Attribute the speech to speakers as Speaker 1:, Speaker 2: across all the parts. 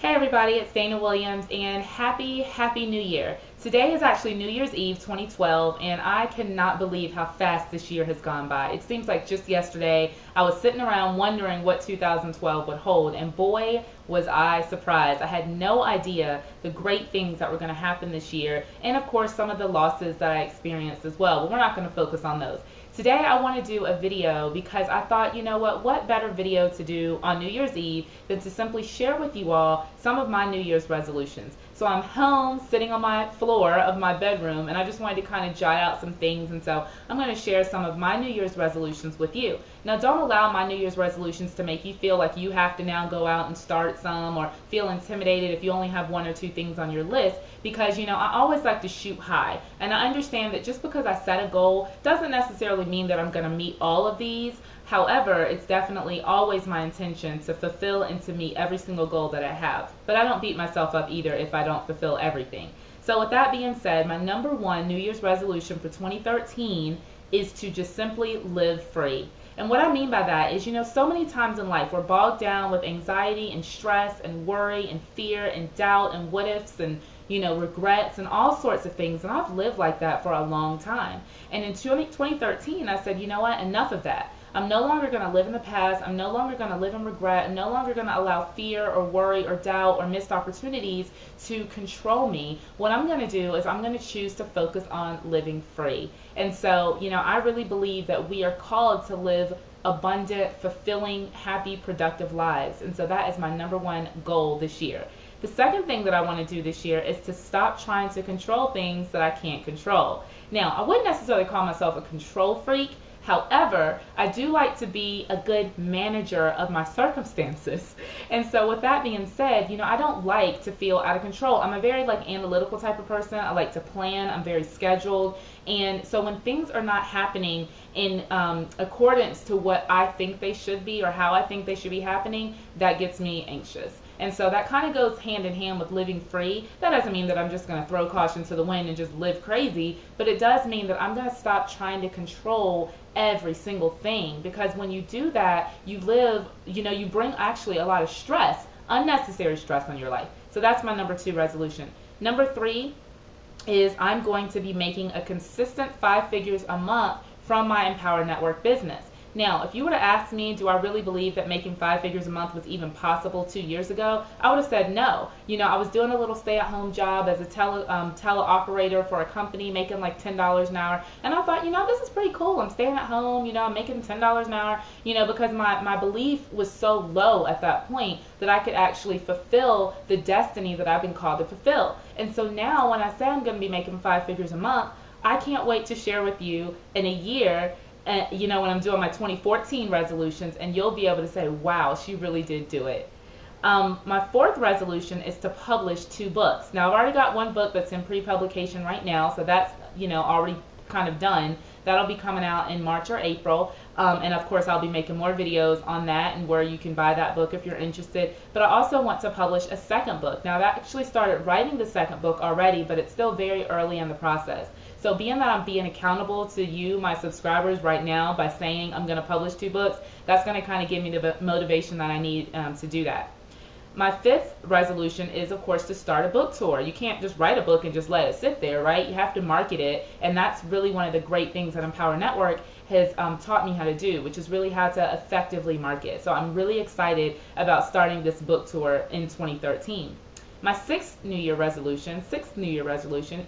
Speaker 1: Hey everybody, it's Dana Williams and happy New Year. Today is actually New Year's Eve 2012 and I cannot believe how fast this year has gone by. It seems like just yesterday I was sitting around wondering what 2012 would hold, and boy was I surprised. I had no idea the great things that were going to happen this year, and of course some of the losses that I experienced as well, but we're not going to focus on those. Today I want to do a video because I thought, you know what better video to do on New Year's Eve than to simply share with you all some of my New Year's resolutions. So I'm home sitting on my floor of my bedroom and I just wanted to kind of jot out some things, and so I'm going to share some of my New Year's resolutions with you. Now don't allow my New Year's resolutions to make you feel like you have to now go out and start some, or feel intimidated if you only have one or two things on your list, because I always like to shoot high, and I understand that just because I set a goal doesn't necessarily mean that I'm going to meet all of these. However, it's definitely always my intention to fulfill and to meet every single goal that I have. But I don't beat myself up either if I don't fulfill everything. So with that being said, my number one New Year's resolution for 2013 is to just simply live free. And what I mean by that is, so many times in life we're bogged down with anxiety and stress and worry and fear and doubt and what ifs and regrets and all sorts of things. And I've lived like that for a long time. And in 2013, I said, you know what, enough of that. I'm no longer going to live in the past. I'm no longer going to live in regret. I'm no longer going to allow fear or worry or doubt or missed opportunities to control me. What I'm going to do is I'm going to choose to focus on living free. And so, I really believe that we are called to live abundant, fulfilling, happy, productive lives. And so that is my number one goal this year. The second thing that I want to do this year is to stop trying to control things that I can't control. Now, I wouldn't necessarily call myself a control freak. However, I do like to be a good manager of my circumstances. And so with that being said, I don't like to feel out of control. I'm a very analytical type of person. I like to plan. I'm very scheduled. And so when things are not happening in accordance to what I think they should be or how I think they should be happening, that gets me anxious. And so that kind of goes hand in hand with living free. That doesn't mean that I'm just going to throw caution to the wind and just live crazy, but it does mean that I'm going to stop trying to control every single thing, because when you do that, you bring actually a lot of stress, unnecessary stress on your life. So that's my number two resolution. Number three is I'm going to be making a consistent 5 figures a month from my Empower Network business. Now, if you would have asked me, do I really believe that making 5 figures a month was even possible 2 years ago, I would have said no. I was doing a little stay-at-home job as a teleoperator for a company, making like $10 an hour, and I thought, this is pretty cool. I'm staying at home, I'm making $10 an hour, because my belief was so low at that point that I could actually fulfill the destiny that I've been called to fulfill. And so now when I say I'm going to be making 5 figures a month, I can't wait to share with you in a year, when I'm doing my 2014 resolutions, and you'll be able to say, wow, she really did do it. My fourth resolution is to publish 2 books. Now, I've already got 1 book that's in pre-publication right now, so that's, already kind of done. That'll be coming out in March or April, and of course I'll be making more videos on that and where you can buy that book if you're interested. But I also want to publish a second book. Now, I've actually started writing the second book already, but it's still very early in the process. So being that I'm being accountable to you, my subscribers, right now by saying I'm going to publish 2 books, that's going to kind of give me the motivation that I need to do that. My fifth resolution is, of course, to start a book tour. You can't just write a book and just let it sit there, right? You have to market it, and that's really one of the great things that Empower Network has taught me how to do, which is really how to effectively market. So I'm really excited about starting this book tour in 2013. My sixth New Year resolution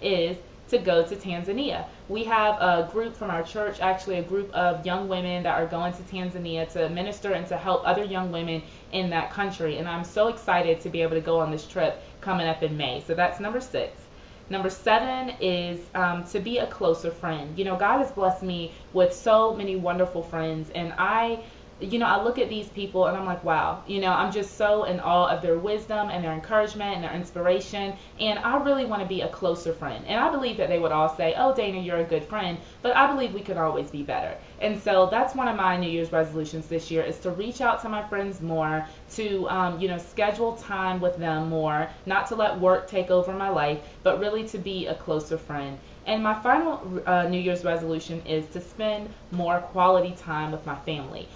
Speaker 1: is to go to Tanzania. We have a group from our church, actually a group of young women that are going to Tanzania to minister and to help other young women in that country. And I'm so excited to be able to go on this trip coming up in May. So that's number 6. Number 7 is to be a closer friend. God has blessed me with so many wonderful friends, and I look at these people and I'm like, wow, I'm just so in awe of their wisdom and their encouragement and their inspiration, and I really want to be a closer friend. And I believe that they would all say, oh, Dana, you're a good friend, but I believe we could always be better. And so that's one of my New Year's resolutions this year, is to reach out to my friends more, to schedule time with them more, not to let work take over my life, but really to be a closer friend. And my final New Year's resolution is to spend more quality time with my family.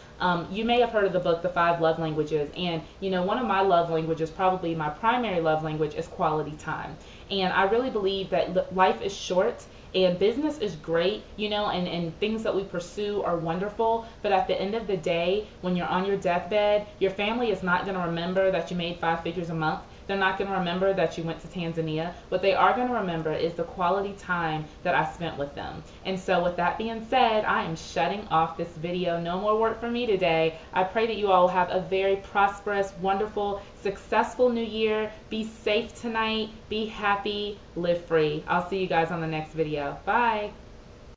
Speaker 1: You may have heard of the book, The 5 Love Languages, and one of my love languages, probably my primary love language, is quality time. And I really believe that life is short, and business is great, and things that we pursue are wonderful. But at the end of the day, when you're on your deathbed, your family is not going to remember that you made 5 figures a month. They're not going to remember that you went to Tanzania. What they are going to remember is the quality time that I spent with them. And so with that being said, I am shutting off this video. No more work for me today. I pray that you all have a very prosperous, wonderful, successful new year. Be safe tonight. Be happy. Live free. I'll see you guys on the next video. Bye.